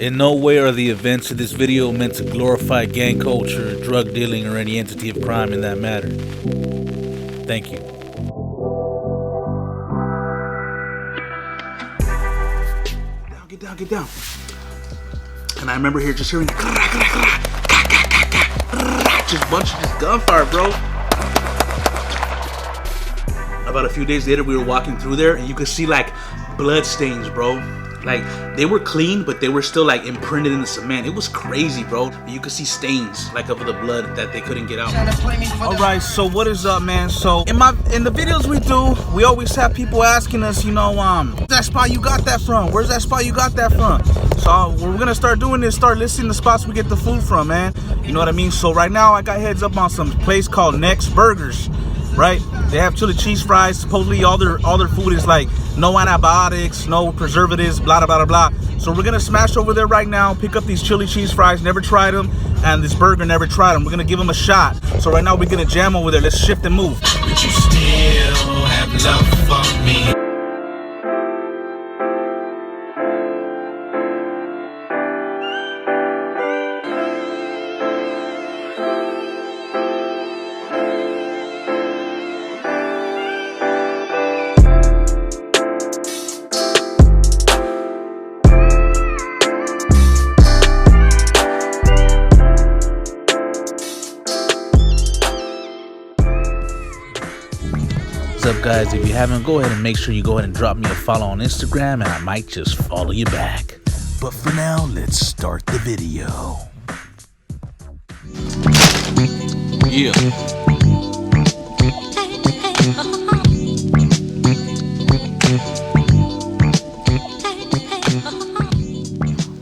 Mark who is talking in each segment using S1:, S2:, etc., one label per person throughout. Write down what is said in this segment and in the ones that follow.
S1: In no way are the events of this video meant to glorify gang culture, drug dealing, or any entity of crime in that matter. Thank you.
S2: Get down, get down. And I remember here just hearing just bunch of this gunfire, bro. About a few days later, we were walking through there, and you could see like blood stains, bro. Like, they were clean, but they were still like imprinted in the cement. It was crazy, bro. You could see stains like of the blood that they couldn't get out. All right, so what is up, man? So in the videos we do, we always have people asking us, you know, that spot you got that from? Where's that spot you got that from? So what we're gonna start doing is start listing the spots we get the food from, man. You know what I mean? So right now I got heads up on some place called Nexx Burgers. Right? They have chili cheese fries. Supposedly all their food is like no antibiotics, no preservatives, blah blah blah blah. So we're gonna smash over there right now, pick up these chili cheese fries, never tried them, and this burger, never tried them. We're gonna give them a shot. So right now we're gonna jam over there. Let's shift and move. But you still have love for me.
S1: What's up, guys? If you haven't, go ahead and make sure you go ahead and drop me a follow on Instagram, and I might just follow you back. But for now, let's start the video. Yeah.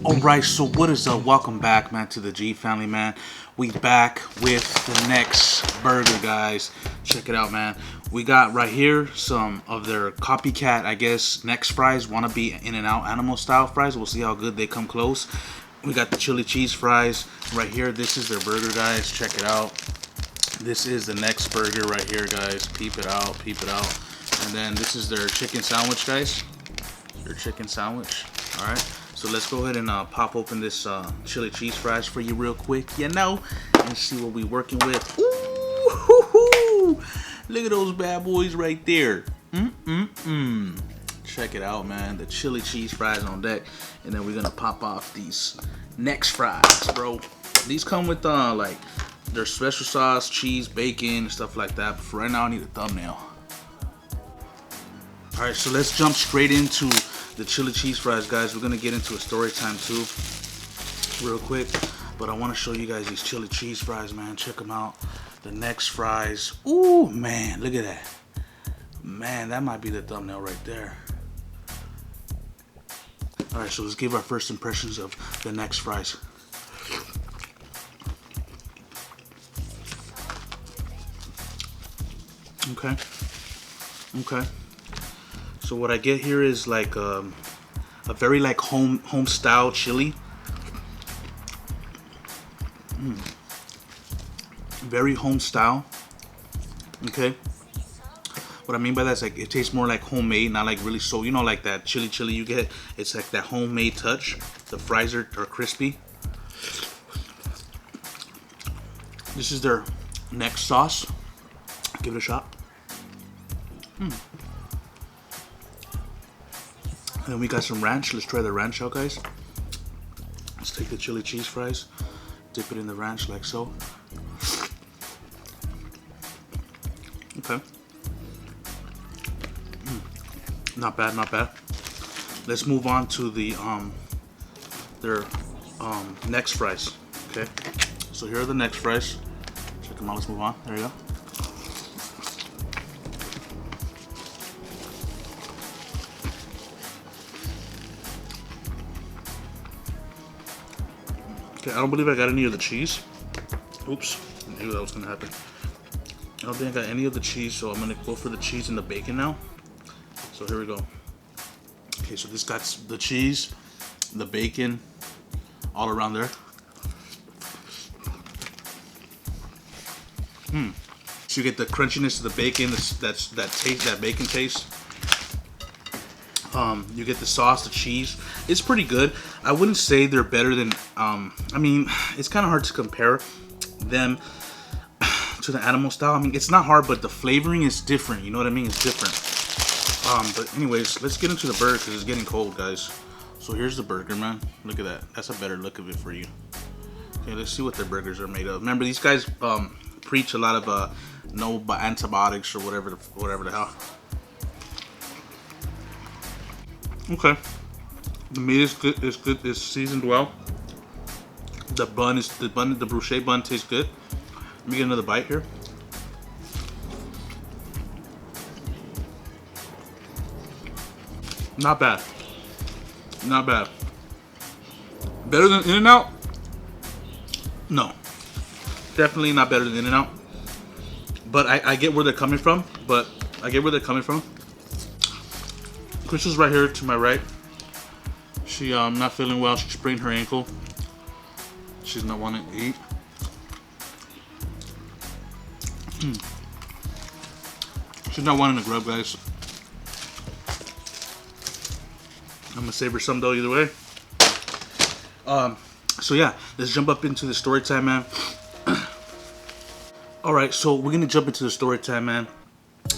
S2: Alright, so what is up? Welcome back, man, to the G family, man. We back with the Nexx burger, guys. Check it out, man. We got right here some of their copycat, I guess, Nexx fries, wannabe In-N-Out animal style fries. We'll see how good they come close. We got the chili cheese fries right here. This is their burger, guys. Check it out. This is the Nexx burger right here, guys. Peep it out, peep it out. And then this is their chicken sandwich, guys. Their chicken sandwich. All right. So let's go ahead and pop open this chili cheese fries for you real quick, you know, and see what we're working with. Ooh, hoo, hoo. Look at those bad boys right there. Check it out, man. The chili cheese fries on deck, and then we're gonna pop off these Nexx fries, bro. These come with like their special sauce, cheese, bacon, stuff like that. But for right now, I need a thumbnail. All right, so let's jump straight into the chili cheese fries, guys. We're gonna get into a story time too real quick, but I want to show you guys these chili cheese fries, man. Check them out. The Nexx fries. Ooh, man, look at that. Man, that might be the thumbnail right there. All right, so let's give our first impressions of the Nexx fries. Okay. So what I get here is like a very like home style chili. Very home style. Okay. What I mean by that is like it tastes more like homemade, not like really so, you know, like that chili you get. It's like that homemade touch. The fries are crispy. This is their Nexx sauce. Give it a shot. And then we got some ranch. Let's try the ranch out, guys. Let's take the chili cheese fries, dip it in the ranch like so. Okay. Not bad, not bad. Let's move on to the their Nexx fries. Okay. So here are the Nexx fries. Check them out. Let's move on. There you go. Okay, I don't believe I got any of the cheese. Oops, I knew that was gonna happen. I don't think I got any of the cheese, so I'm gonna go for the cheese and the bacon now. So here we go. Okay, so this got the cheese, the bacon, all around there. So you get the crunchiness of the bacon, that bacon taste. You get the sauce, the cheese. It's pretty good. I wouldn't say they're better than, I mean, it's kind of hard to compare them to the animal style. I mean, it's not hard, but the flavoring is different. You know what I mean? It's different. But anyways, let's get into the burger because it's getting cold, guys. So here's the burger, man. Look at that. That's a better look of it for you. Okay, let's see what their burgers are made of. Remember, these guys preach a lot of no antibiotics or whatever the hell. Okay, the meat is good. It's good. It's seasoned well. The bruschetta bun tastes good. Let me get another bite here. Not bad. Not bad. Better than In-N-Out? No. Definitely not better than In-N-Out. But I get where they're coming from. Crystal's right here to my right. She not feeling well. She sprained her ankle. She's not wanting to eat. She's not wanting to grub, guys. I'm gonna save her some though either way. So yeah, let's jump up into the story time, man. Alright, so we're gonna jump into the story time, man.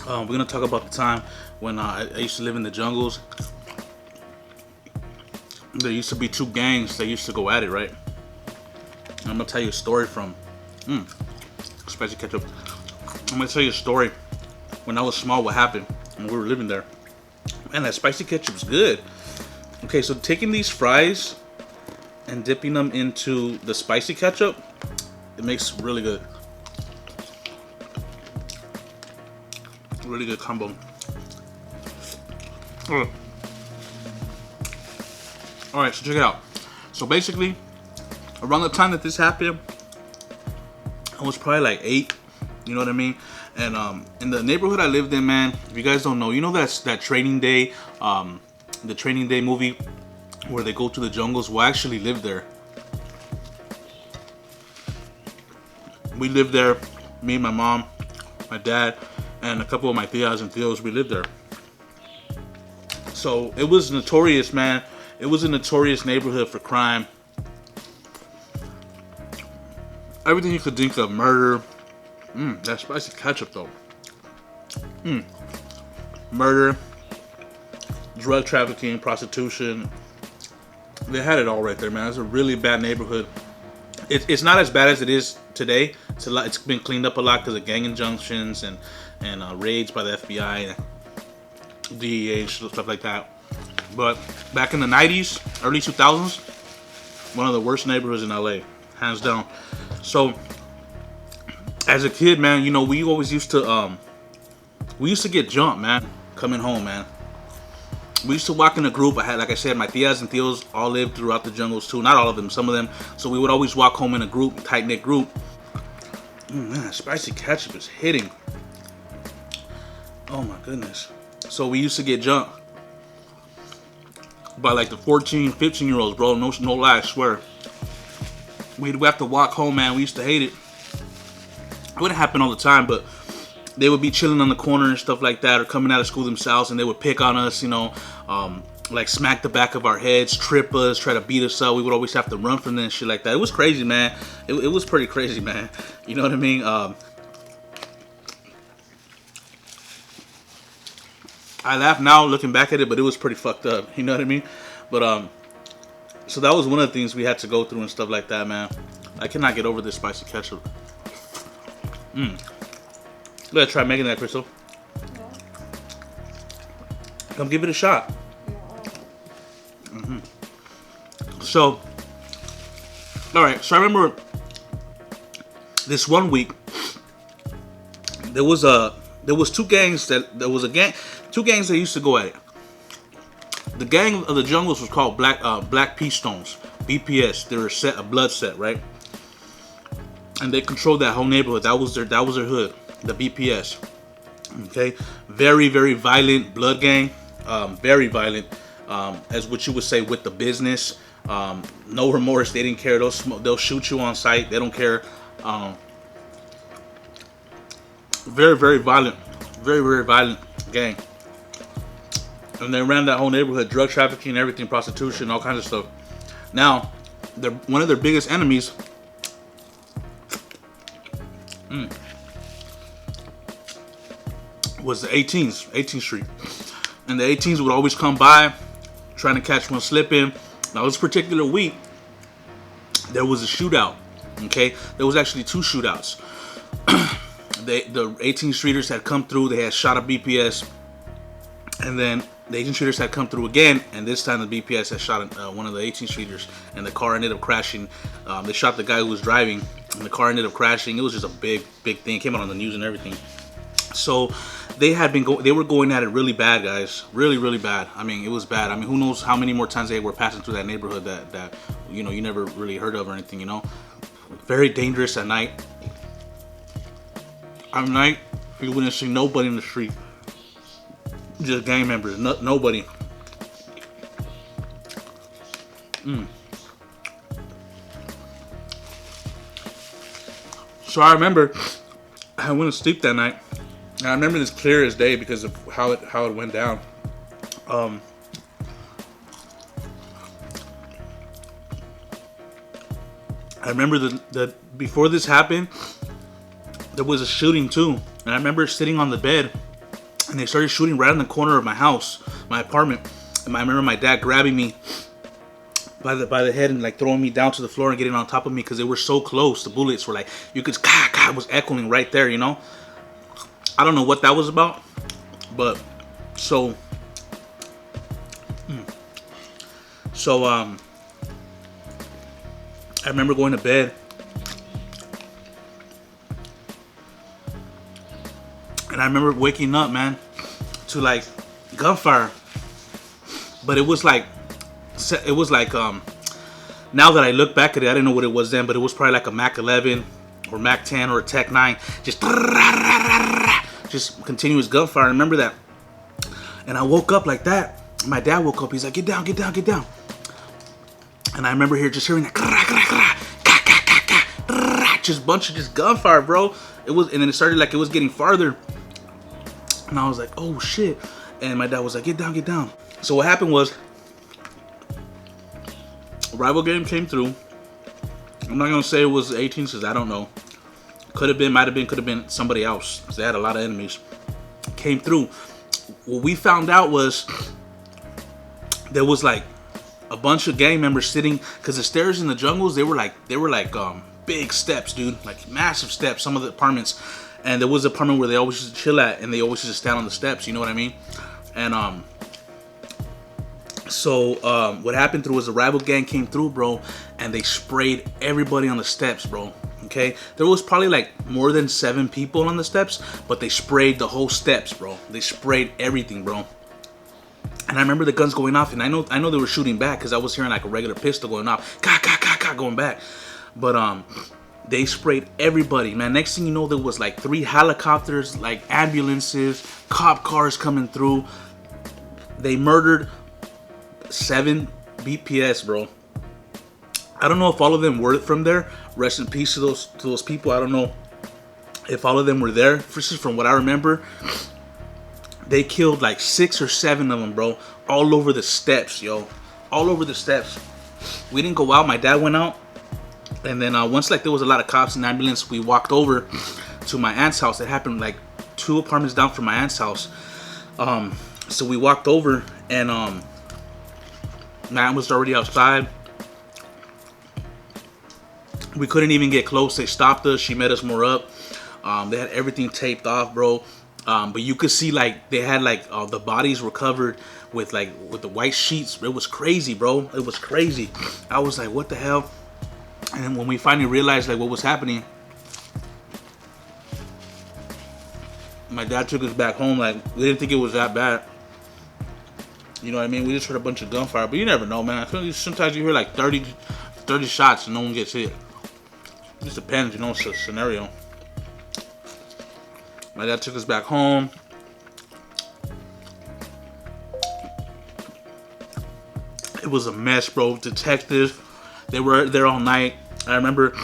S2: We're gonna talk about the time when I used to live in the jungles. There used to be two gangs that used to go at it, right? And I'm gonna tell you a story from spicy ketchup. I'm gonna tell you a story when I was small, what happened when we were living there. Man, that spicy ketchup's good. Okay, so taking these fries and dipping them into the spicy ketchup, it makes really good. Really good combo. Alright, so check it out. So basically, around the time that this happened, I was probably like 8, you know what I mean? And in the neighborhood I lived in, man, if you guys don't know, you know that Training Day, the Training Day movie where they go to the jungles? Well, I actually lived there. We lived there, me, my mom, my dad, and a couple of my tias and tios, we lived there. So it was notorious, man. It was a notorious neighborhood for crime. Everything you could think of, murder. That spicy ketchup though. Murder, drug trafficking, prostitution. They had it all right there, man. It's a really bad neighborhood. It's not as bad as it is today. It's been cleaned up a lot because of gang injunctions and raids by the FBI and DEA and stuff like that. But back in the 90s, early 2000s, one of the worst neighborhoods in LA, hands down. So as a kid, man, you know, we always used to get jumped, man, coming home, man. We used to walk in a group. I had, like I said, my tias and tios all lived throughout the jungles too. Not all of them, some of them. So we would always walk home in a group, tight-knit group. Man, spicy ketchup is hitting. Oh my goodness. So we used to get jumped by like the 14, 15-year-olds, bro. No lie, I swear. We'd have to walk home, man. We used to hate it. It wouldn't happen all the time, but they would be chilling on the corner and stuff like that, or coming out of school themselves, and they would pick on us, you know, like smack the back of our heads, trip us, try to beat us up. We would always have to run from them and shit like that. It was crazy, man. It was pretty crazy, man. You know what I mean? I laugh now looking back at it, but it was pretty fucked up. You know what I mean? But so that was one of the things we had to go through and stuff like that, man. I cannot get over this spicy ketchup. Let's try making that, Crystal.
S3: Yeah.
S2: Come give it a shot. So, all right. So I remember this one week there was two gangs two gangs that used to go at it. The gang of the jungles was called Black Pea Stones, BPS. They were a blood set, right? And they controlled that whole neighborhood. That was their hood, the BPS. Okay, very, very violent blood gang. Very violent, as what you would say, with the business. No remorse. They didn't care. They'll shoot you on sight. They don't care. Very, very violent. Very, very violent gang. And they ran that whole neighborhood, drug trafficking, everything, prostitution, all kinds of stuff. Now, one of their biggest enemies was the 18th Street. And the 18s would always come by, trying to catch one slipping. Now, this particular week, there was a shootout, okay? There was actually 2 shootouts. The 18th Streeters had come through, they had shot a BPS, and then the 18th Streeters had come through again, and this time the BPS had shot one of the 18th Streeters, and the car ended up crashing. They shot the guy who was driving, and the car ended up crashing. It was just a big thing. It came out on the news and everything. So they were going at it really bad, guys. Really bad. I mean, it was bad. I mean, who knows how many more times they were passing through that neighborhood that you know, you never really heard of or anything, you know. Very dangerous at night. At night, you wouldn't see nobody in the street. Just gang members, nobody. So I remember I went to sleep that night. And I remember this clear as day because of how it went down. I remember that before this happened, there was a shooting too. And I remember sitting on the bed, and they started shooting right in the corner of my house, my apartment. And I remember my dad grabbing me by the head and like throwing me down to the floor and getting on top of me because they were so close. The bullets were like, you could, it was echoing right there, you know. I don't know what that was about, but so I remember going to bed, and I remember waking up, man, to like gunfire. But it was like now that I look back at it, I didn't know what it was then, but it was probably like a Mac 11 or Mac 10 or a Tech 9, just continuous gunfire. I remember that, and I woke up like that. My dad woke up. He's like, "Get down, get down, get down." And I remember hearing that, just bunch of just gunfire, bro. It was, and then it started like it was getting farther, and I was like, "Oh shit!" And my dad was like, "Get down, get down." So what happened was, a rival game came through. I'm not gonna say it was the 18s because I don't know. Could have been, might have been, could have been somebody else because they had a lot of enemies. Came through. What we found out was there was like a bunch of gang members sitting, because the stairs in the jungles, they were like big steps, dude, like massive steps. Some of the apartments, and there was an apartment where they always used to chill at, and they always used to stand on the steps. You know what I mean? And so what happened through was the rival gang came through, bro, and they sprayed everybody on the steps, bro. Okay, there was probably like more than 7 people on the steps, but they sprayed the whole steps, bro. They sprayed everything, bro. And I remember the guns going off, and I know they were shooting back because I was hearing like a regular pistol going off, going back. But they sprayed everybody, man. Next thing you know, there was like 3 helicopters, like ambulances, cop cars coming through. They murdered 7 BPS, bro. I don't know if all of them were from there. Rest in peace to those people. I don't know if all of them were there. From what I remember, they killed like 6 or 7 of them, bro. All over the steps, yo. All over the steps. We didn't go out. My dad went out. And then once like there was a lot of cops and ambulance, we walked over to my aunt's house. It happened like 2 apartments down from my aunt's house. So we walked over, and my aunt was already outside. We couldn't even get close. They stopped us. She met us more up. They had everything taped off, bro. But you could see like they had like the bodies were covered with the white sheets. It was crazy, bro. It was crazy. I was like, what the hell? And then when we finally realized like what was happening, my dad took us back home. Like, we didn't think it was that bad. You know what I mean? We just heard a bunch of gunfire, but you never know, man. I feel like sometimes you hear like 30 shots and no one gets hit. It just depends, you know, it's a scenario. My dad took us back home. It was a mess, bro. Detectives, they were there all night. I remember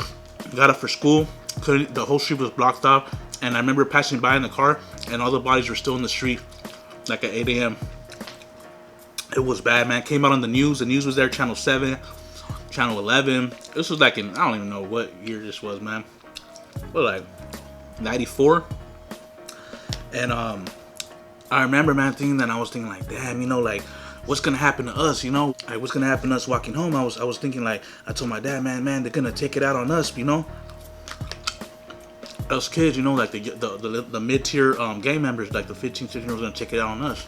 S2: got up for school. The whole street was blocked off. And I remember passing by in the car, and all the bodies were still in the street, like at 8 a.m. It was bad, man. Came out on the news. The news was there, channel 7, channel 11. This was like in, I don't even know what year this was, man. What, like 94? And I remember, man, thinking that, I was thinking like, damn, you know, like, what's gonna happen to us, you know? Like, what's gonna happen to us walking home? I was thinking like, I told my dad, man, they're gonna take it out on us, you know? Us kids, you know, like the mid-tier gang members, like the 15, 16-year-olds gonna take it out on us.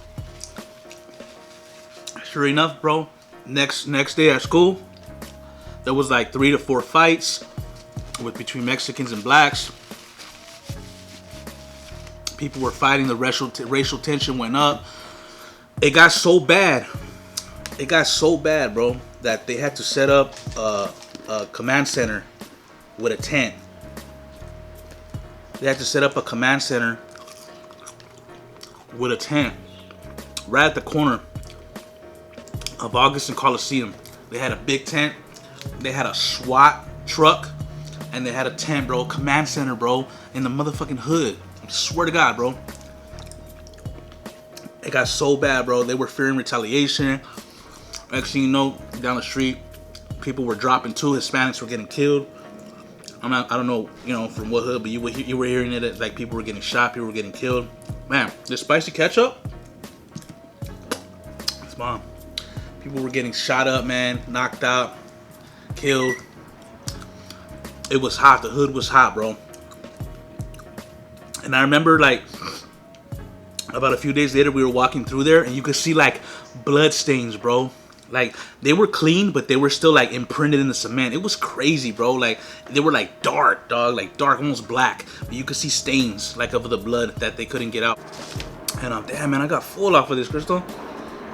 S2: Sure enough, bro, next day at school, there was like 3 to 4 fights between Mexicans and blacks. People were fighting. The racial tension went up. It got so bad. It got so bad, bro, that they had to set up a command center with a tent. They had to set up a command center with a tent right at the corner of August and Coliseum. They had a big tent. They had a SWAT truck, and they had a tent, bro. Command center, bro, in the motherfucking hood. I swear to God, bro. It got so bad, bro. They were fearing retaliation. Actually, you know, down the street, people were dropping too. Hispanics were getting killed. I don't know, you know, from what hood, but you were hearing it, like people were getting shot, people were getting killed. Man, this spicy ketchup, it's bomb. People were getting shot up, man, knocked out, killed. It was hot. The hood was hot, bro. And I remember, like, about a few days later, we were walking through there, and you could see, like, blood stains, bro. Like, they were clean, but they were still, like, imprinted in the cement. It was crazy, bro. Like, they were, like, dark, dog. Like, dark, almost black. But you could see stains, like, of the blood that they couldn't get out. And, damn, man, I got full off of this, Crystal.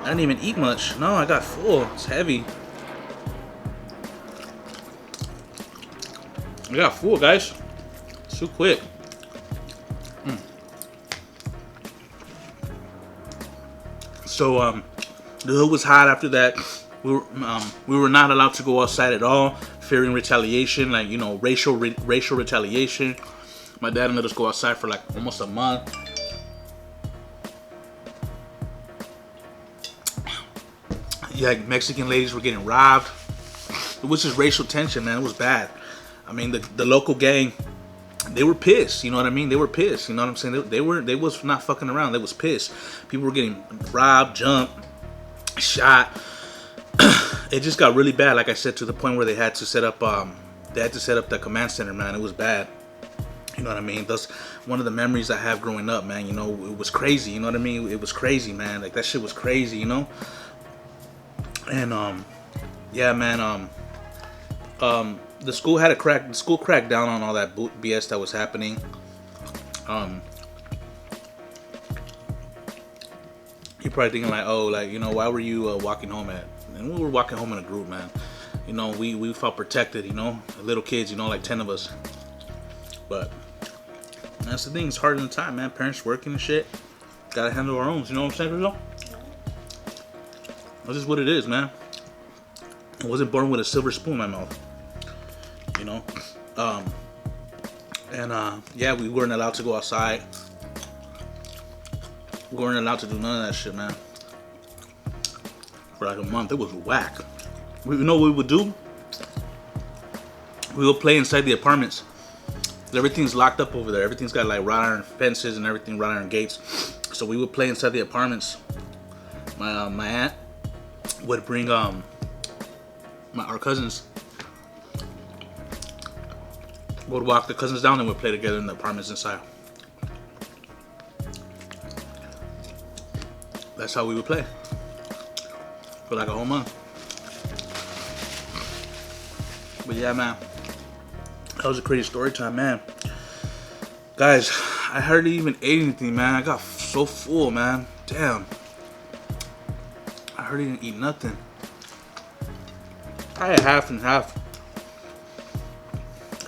S2: I didn't even eat much. No, I got full. It's heavy. I got full, guys. It's too quick. So, the hood was hot after that. We were not allowed to go outside at all, fearing retaliation, like, you know, racial retaliation. My dad let us go outside for like almost a month. Yeah, like Mexican ladies were getting robbed. It was just racial tension, man. It was bad. I mean, the local gang, they were pissed. You know what I mean? They were pissed. You know what I'm saying? They was not fucking around. They was pissed. People were getting robbed, jumped, shot. It just got really bad, like I said, to the point where they had to set up the command center, man. It was bad. You know what I mean? That's one of the memories I have growing up, man. You know, it was crazy. You know what I mean? It was crazy, man. Like, that shit was crazy, you know? And yeah, man, the school cracked down on all that BS that was happening. You're probably thinking like, oh, like, you know, why were you walking home at? And we were walking home in a group, man. You know, we felt protected, you know, little kids, you know, like 10 of us. But that's the thing, it's hard in the time, man. Parents working and shit. Gotta handle our own, you know what I'm saying, Rizzo? That's just what it is, man. I wasn't born with a silver spoon in my mouth. You know? Yeah, we weren't allowed to go outside. We weren't allowed to do none of that shit, man. For like a month. It was whack. You know what we would do? We would play inside the apartments. Everything's locked up over there. Everything's got like wrought iron fences and everything, wrought iron gates. So we would play inside the apartments. My aunt would bring our cousins. Would walk the cousins down and we'd play together in the apartments inside. That's how we would play for like a whole month. But yeah, man, that was a crazy story time, man. Guys, I hardly even ate anything, man. I got so full, man. Damn, I hardly didn't eat nothing. I had half and half.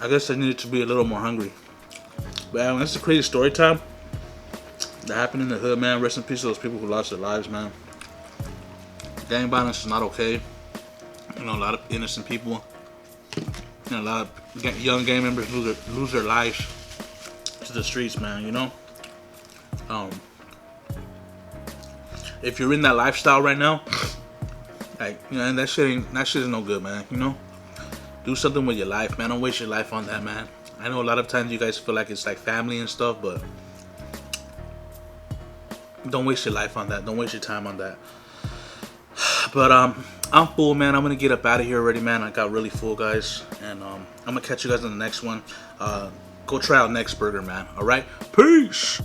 S2: I guess I needed to be a little more hungry. But yeah, that's a crazy story time that happened in the hood, man. Rest in peace to those people who lost their lives, man. Gang violence is not okay. You know, a lot of innocent people, you know, a lot of young gang members lose their lives to the streets, man, you know. If you're in that lifestyle right now, Like, you know, and that shit is no good, man. You know, do something with your life, man. Don't waste your life on that, man. I know a lot of times you guys feel like it's like family and stuff, but don't waste your life on that. Don't waste your time on that. But I'm full, man. I'm gonna get up out of here already, man. I got really full, guys, and I'm gonna catch you guys on the next one. Go try out Nexx Burger, man. All right, peace.